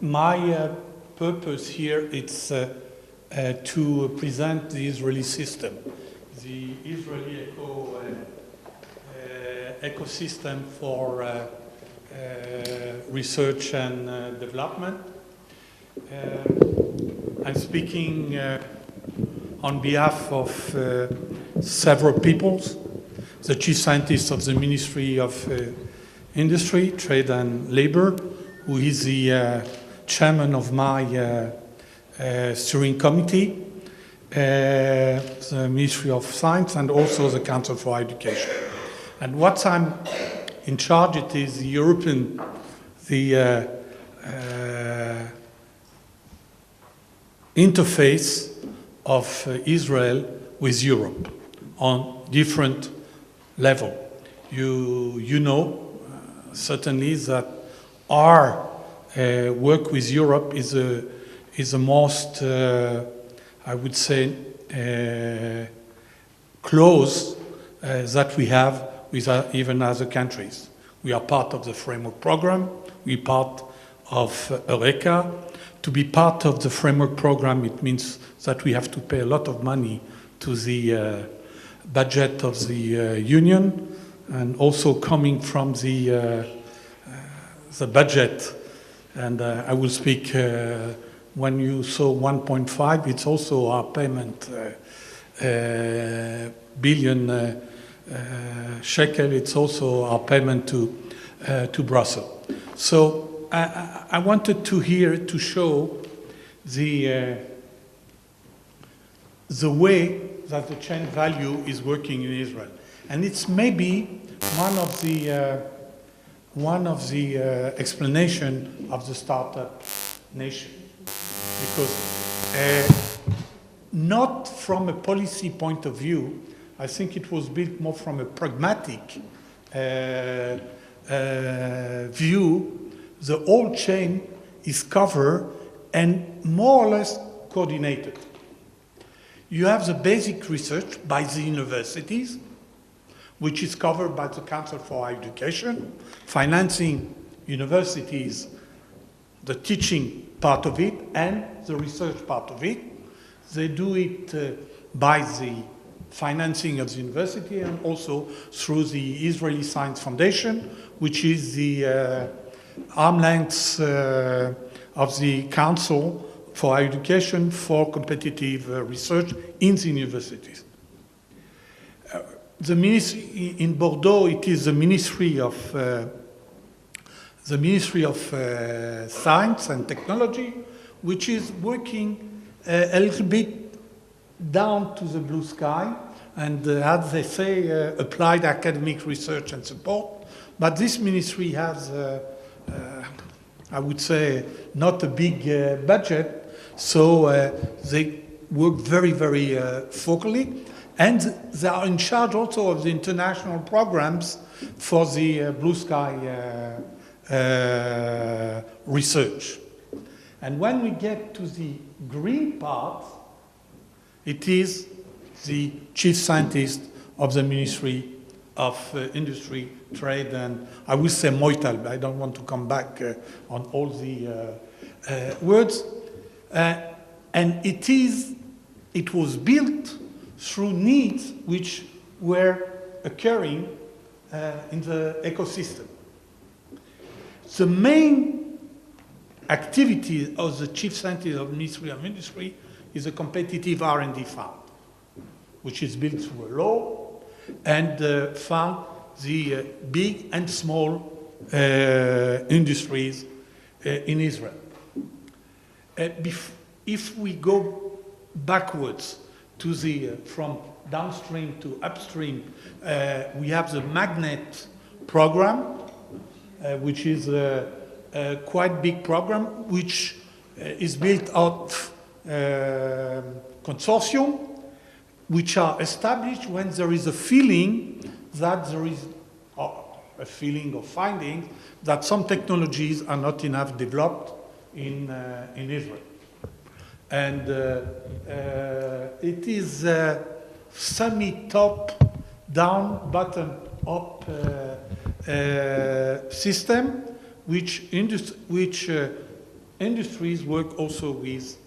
My purpose here is to present the Israeli system, the Israeli ecosystem for research and development. I'm speaking on behalf of several peoples, the chief scientist of the Ministry of Industry, Trade and Labor, who is the chairman of my steering committee, the Ministry of Science, and also the Council for Education. And what I'm in charge, it is the European, interface of Israel with Europe on different level. You know certainly that our work with Europe is the most, I would say, close that we have with even other countries. We are part of the framework program. We're part of Eureka. To be part of the framework program, it means that we have to pay a lot of money to the budget of the Union, and also coming from the budget. And I will speak, when you saw 1.5, it's also our payment, billion shekel, it's also our payment to Brussels. So I wanted to show the way that the chain value is working in Israel, and it's maybe one of the explanation of the startup nation, because not from a policy point of view. I think it was built more from a pragmatic view. The whole chain is covered and more or less coordinated. You have the basic research by the universities, which is covered by the Council for Education, financing universities, the teaching part of it, and the research part of it. They do it by the financing of the university and also through the Israeli Science Foundation, which is the arm length of the Council for Education for competitive research in the universities. The ministry in Bordeaux, it is the Ministry of Science and Technology, which is working a little bit down to the blue sky, and as they say, applied academic research and support. But this ministry has, I would say, not a big budget, so they work very, very focally, and they are in charge also of the international programs for the blue sky research. And when we get to the green part, it is the chief scientist of the Ministry of Industry, Trade, and I will say Moital, but I don't want to come back on all the words. And it was built through needs which were occurring in the ecosystem. The main activity of the chief scientist of the Ministry of Industry is a competitive R&D fund, which is built through a law and fund the big and small industries in Israel. If we go backwards to from downstream to upstream, we have the magnet program, which is a quite big program, which is built out of consortium, which are established when there is a feeling that there is a feeling of finding that some technologies are not enough developed in Israel. And it is a semi-top down, bottom up system which industries work also with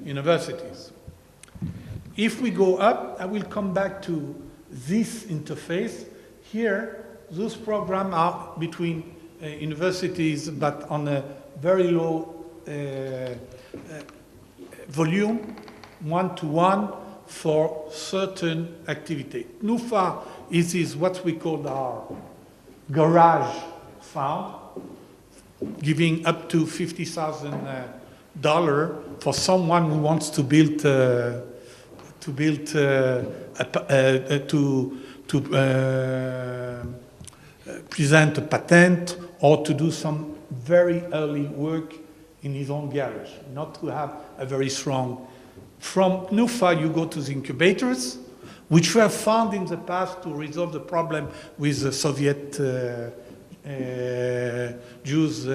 universities. If we go up, I will come back to this interface. Here, those programs are between universities, but on a very low volume, one-to-one, for certain activity. NUFA is what we call our garage fund, giving up to $50,000 for someone who wants to build present a patent or to do some very early work in his own garage, not to have a very strong. From NUFA, you go to the incubators, which were found in the past to resolve the problem with the Soviet Jews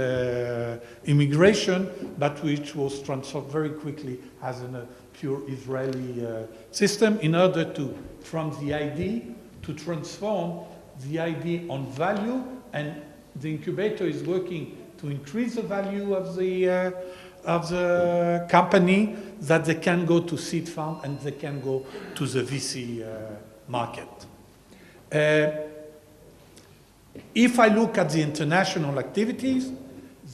immigration, but which was transferred very quickly as a pure Israeli system in order to, from the idea, to transform the idea on value, and the incubator is working to increase the value of the company, that they can go to seed fund and they can go to the VC market. If I look at the international activities,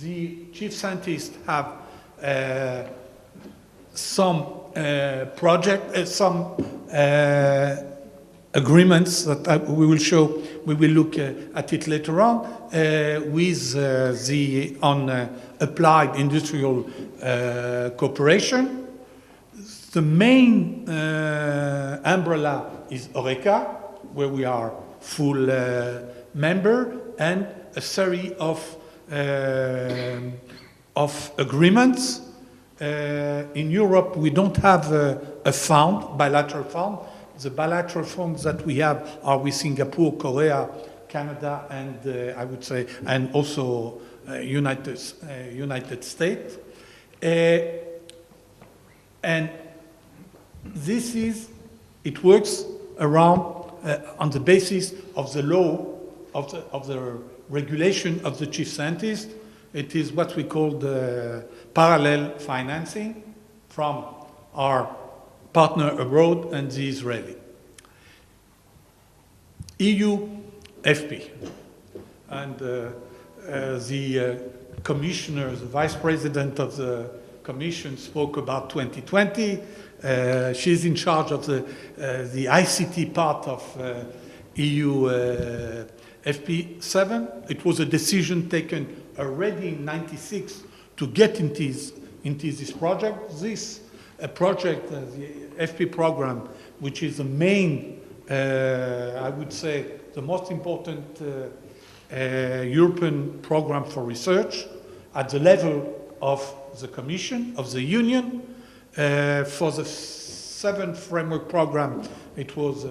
the chief scientists have some agreements that we will show. We will look at it later on with on applied industrial cooperation. The main umbrella is HORECA, where we are full member, and a series of agreements. In Europe, we don't have a fund, bilateral fund. The bilateral funds that we have are with Singapore, Korea, Canada, and I would say, and also United States. And this is, it works around on the basis of the law, of the regulation of the chief scientist. It is what we call the parallel financing from our partner abroad and the Israeli. EU FP. And the commissioner, the vice president of the commission spoke about 2020. She's in charge of the ICT part of EU FP7. It was a decision taken already in '96 to get into this project. This project, the FP program, which is the main, I would say, the most important European program for research at the level of the Commission, of the Union. For the 7th framework program, it was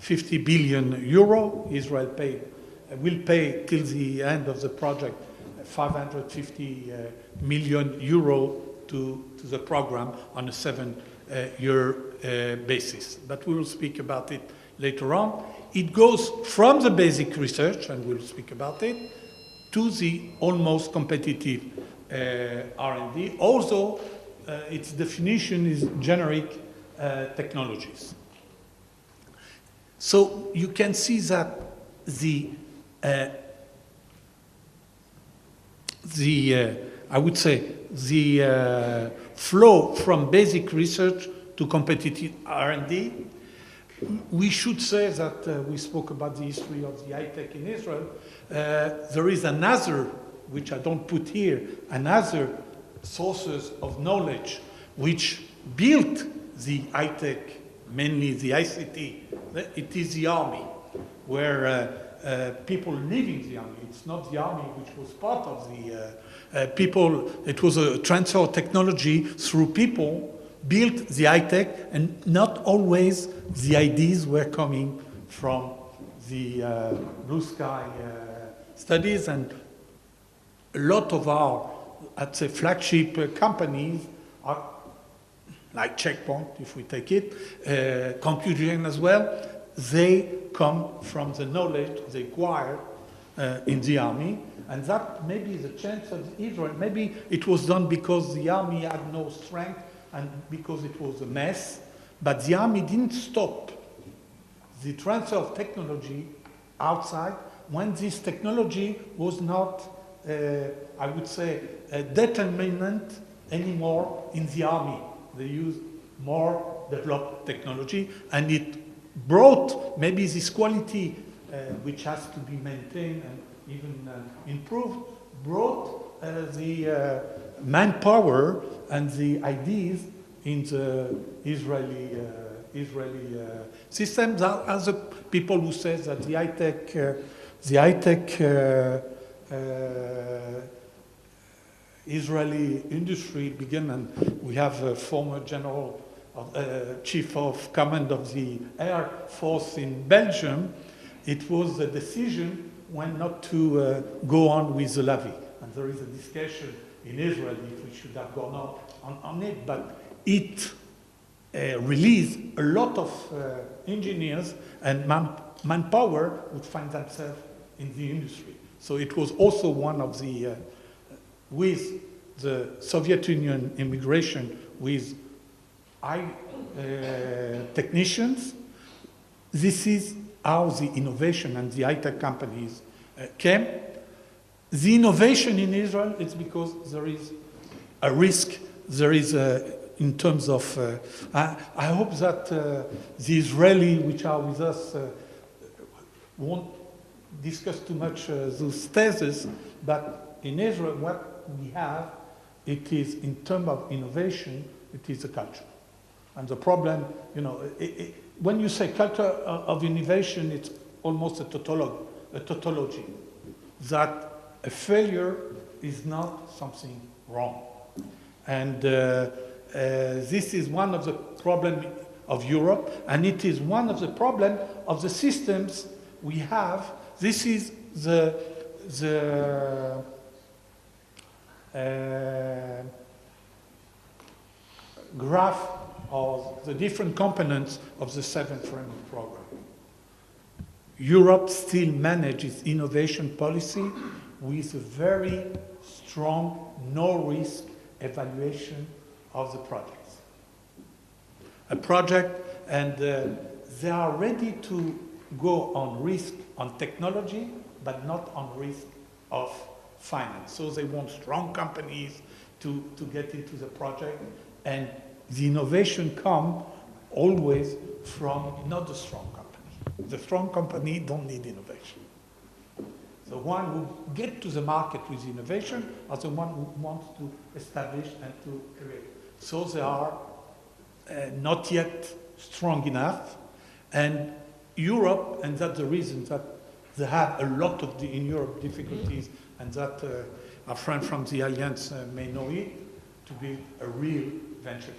50 billion euro. Israel will pay till the end of the project 550 million euro to the program on a 7-year basis. But we will speak about it later on. It goes from the basic research, and we'll speak about it, to the almost competitive R&D. Also, its definition is generic technologies. So you can see that I would say, the flow from basic research to competitive R&D. We should say that we spoke about the history of the high-tech in Israel. There is another, which I don't put here, another sources of knowledge which built the high-tech, mainly the ICT. It is the army, where people leaving the army. It's not the army which was part of the people. It was a transfer of technology through people built the high-tech, and not always the ideas were coming from the blue sky studies. And a lot of our, I'd say, flagship companies are like Checkpoint, if we take it, Compugen as well. They come from the knowledge they acquired in the army, And that maybe the chance of Israel, maybe it was done because the army had no strength and because it was a mess, but the army didn't stop the transfer of technology outside when this technology was not, I would say, determinant anymore in the army. They used more developed technology, and it brought maybe this quality, which has to be maintained and even improved, brought the manpower and the ideas in the Israeli systems. As the people who say that the high-tech Israeli industry began, and we have a former general, chief of command of the Air Force in Belgium. It was a decision when not to go on with the levy. And there is a discussion in Israel if we should have gone on it, but it released a lot of engineers and manpower would find themselves in the industry. So it was also one of the, with the Soviet Union immigration, with high technicians, this is how the innovation and the high-tech companies came. The innovation in Israel is because there is a risk, there is in terms of, I hope that the Israelis which are with us won't discuss too much those theses, but in Israel what we have, it is in terms of innovation, it is a culture. And the problem, you know, when you say culture of innovation, it's almost a tautology, that a failure is not something wrong. And this is one of the problems of Europe, and it is one of the problems of the systems we have. This is the graph of the different components of the 7th framework program. Europe still manages innovation policy with a very strong no-risk evaluation of the projects. A project, and they are ready to go on risk on technology, but not on risk of finance. So they want strong companies to get into the project, and the innovation comes always from not the strong company. The strong company don't need innovation. The one who get to the market with innovation are the one who wants to establish and to create. So they are not yet strong enough, and Europe, and that's the reason that they have a lot of in Europe difficulties, and that our friend from the Alliance may know it, to be a real venture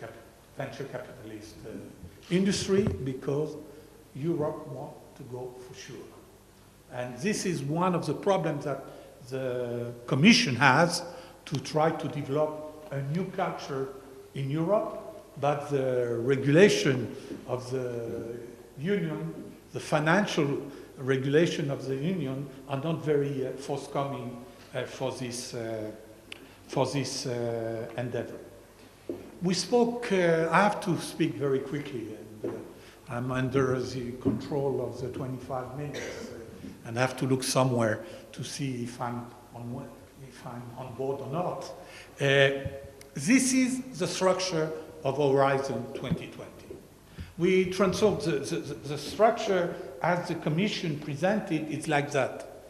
capitalist industry, because Europe wants to go for sure. And this is one of the problems that the Commission has, to try to develop a new culture in Europe, but the regulation of the Union, the financial regulation of the Union, are not very forthcoming for this endeavor. We spoke, I have to speak very quickly, and I'm under the control of the 25 minutes, and I have to look somewhere to see if I'm on board or not. This is the structure of Horizon 2020. We transformed the structure as the Commission presented. It's like that.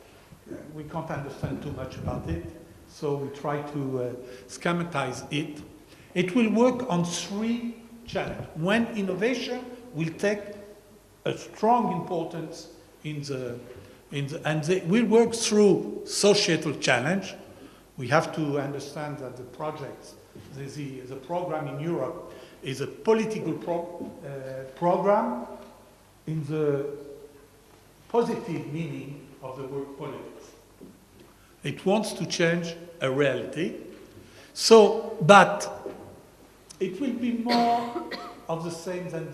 We can't understand too much about it, so we try to schematize it. It will work on 3 channels. When innovation will take a strong importance and they will work through societal challenge. We have to understand that the projects, the program in Europe is a political program in the positive meaning of the word politics. It wants to change a reality. So, but it will be more of the same than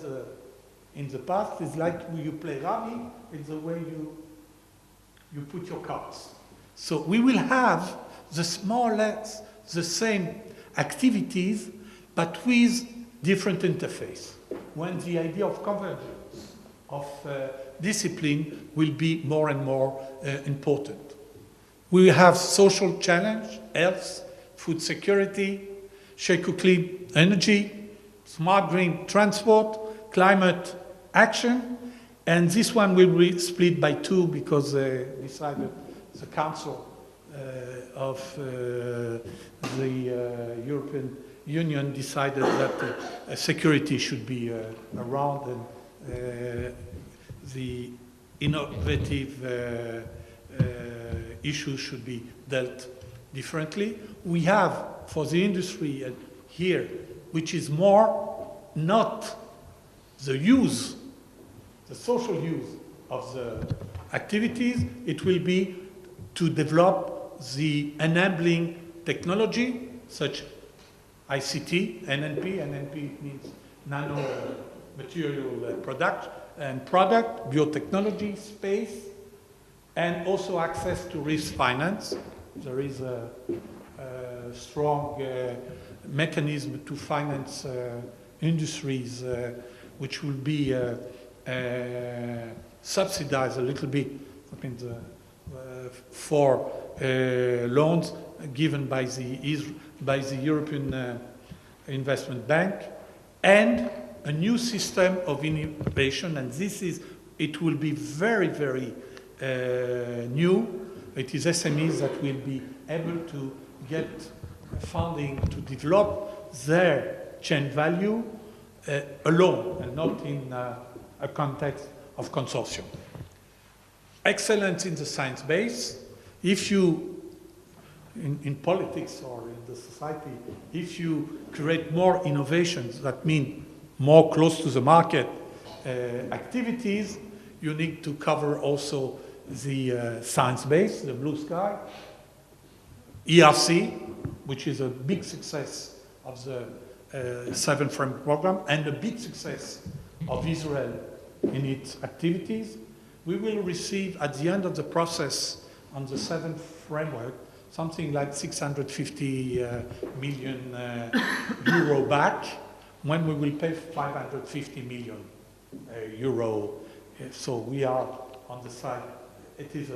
in the past. It's like when you play Rami, it's the way you put your cards. So we will have more or less the same activities, but with different interface, when the idea of convergence of discipline will be more and more important. We will have social challenge, health, food security, clean energy, smart green transport, climate action, and this one will be split by two because decided the Council of the European Union decided that security should be around and the innovative issues should be dealt differently. We have for the industry here, which is more not the use, the social use of the activities, it will be to develop the enabling technology, such ICT, NNP. NNP means nano material product, biotechnology, space, and also access to risk finance. There is a strong mechanism to finance industries which will be subsidized a little bit for loans given by the European Investment Bank, and a new system of innovation, and it will be very, very new. It is SMEs that will be able to get funding to develop their chain value alone and not in a context of consortium. Excellence in the science base. If you, in politics or in the society, if you create more innovations, that mean more close to the market activities, you need to cover also the science base, the blue sky, ERC, which is a big success of the 7th Framework Program and a big success of Israel in its activities. We will receive at the end of the process on the 7th Framework something like 650 million euro back, when we will pay 550 million euro. So we are on the side. It is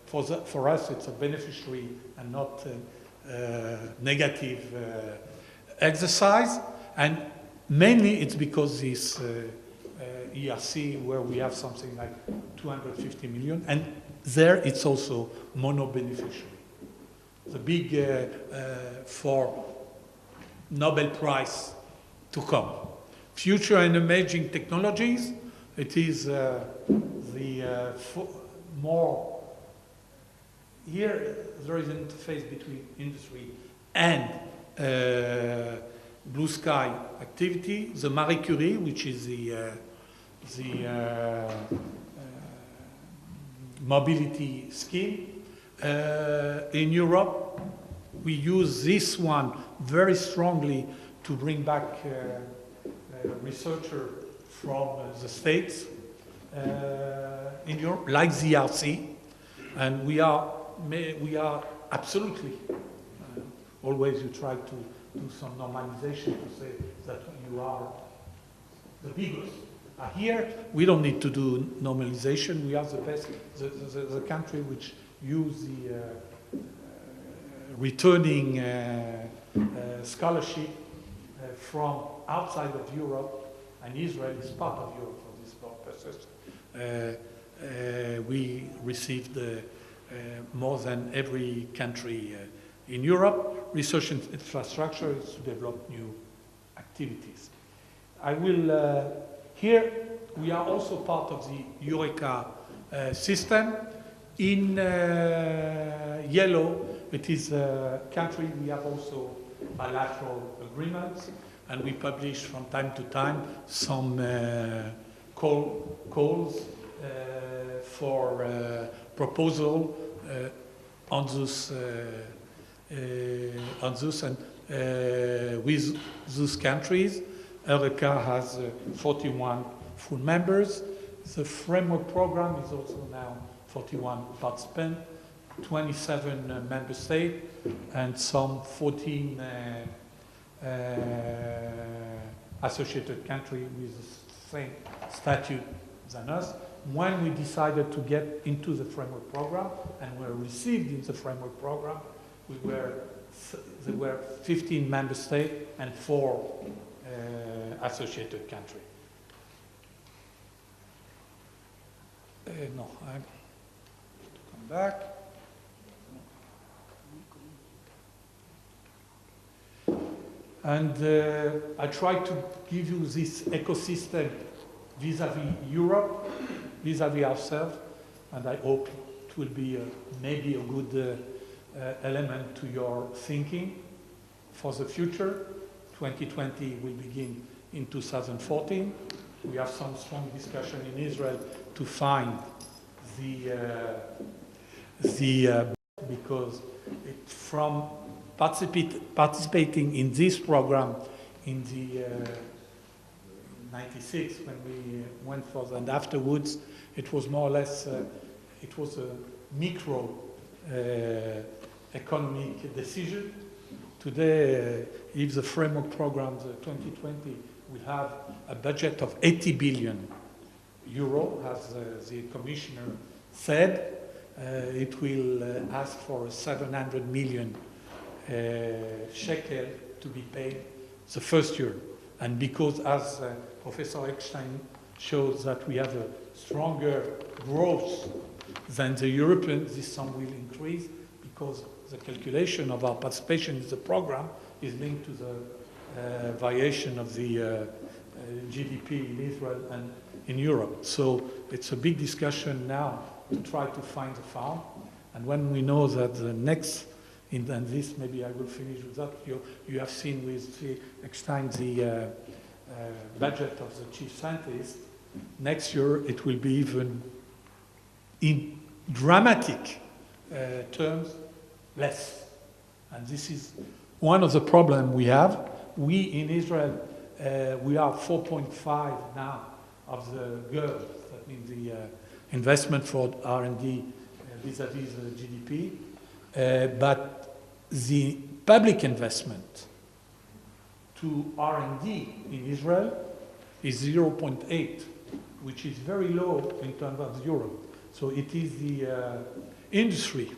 for us it's a beneficiary and not a negative exercise, and mainly it's because this ERC, where we have something like 250 million, and there it's also mono-beneficiary. The big for Nobel Prize to come. Future and emerging technologies, it is more, here there is an interface between industry and blue sky activity. The Marie Curie, which is the mobility scheme. In Europe, we use this one very strongly to bring back researchers from the States in Europe, like the RC, and we are absolutely always you try to do some normalization to say that you are the biggest. Here we don't need to do normalization. We are the best, the country which use the returning scholarship from outside of Europe, and Israel is part of Europe for this purpose. We received more than every country in Europe. Research and infrastructure is to develop new activities. I will, here we are also part of the Eureka system. In yellow, it is a country we have also bilateral agreements, and we publish from time to time some calls for proposal on those and with those countries. Eureka has 41 full members. The framework program is also now 41 participants, 27 member states and some 14 associated countries with the same statute than us. When we decided to get into the framework program and were received in the framework program, there were 15 member states and 4 associated countries. No, I have to come back. And I try to give you this ecosystem vis-à-vis Europe, vis-à-vis ourselves, and I hope it will be maybe a good element to your thinking for the future. 2020 will begin in 2014. We have some strong discussion in Israel to find because from participating in this program in the 96 when we went for that, and afterwards it was more or less it was a micro economic decision. Today, if the framework program, the 2020, will have a budget of 80 billion euro, as the commissioner said, it will ask for 700 million shekel to be paid the first year. And because, as Professor Eckstein shows, that we have a stronger growth than the Europeans, this sum will increase because the calculation of our participation in the program is linked to the variation of the GDP in Israel and in Europe. So it's a big discussion now to try to find the fund. And when we know that the next, and this maybe I will finish with that, you have seen with Eckstein the budget of the chief scientist. Next year it will be even in dramatic terms less. And this is one of the problems we have. We in Israel, we are 4.5 now of the GERD, that means the investment for R&D vis-à-vis the GDP. But the public investment to R&D in Israel is 0.8, which is very low in terms of Europe. So it is the industry,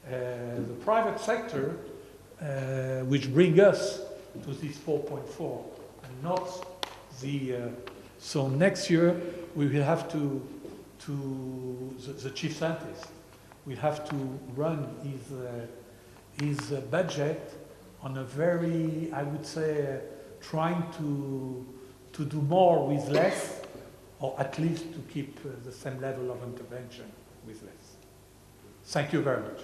the private sector, which bring us to this 4.4, and not the. So next year we will have to the chief scientist will have to run his budget on a very, I would say, trying to do more with less, or at least to keep the same level of intervention with less. Thank you very much.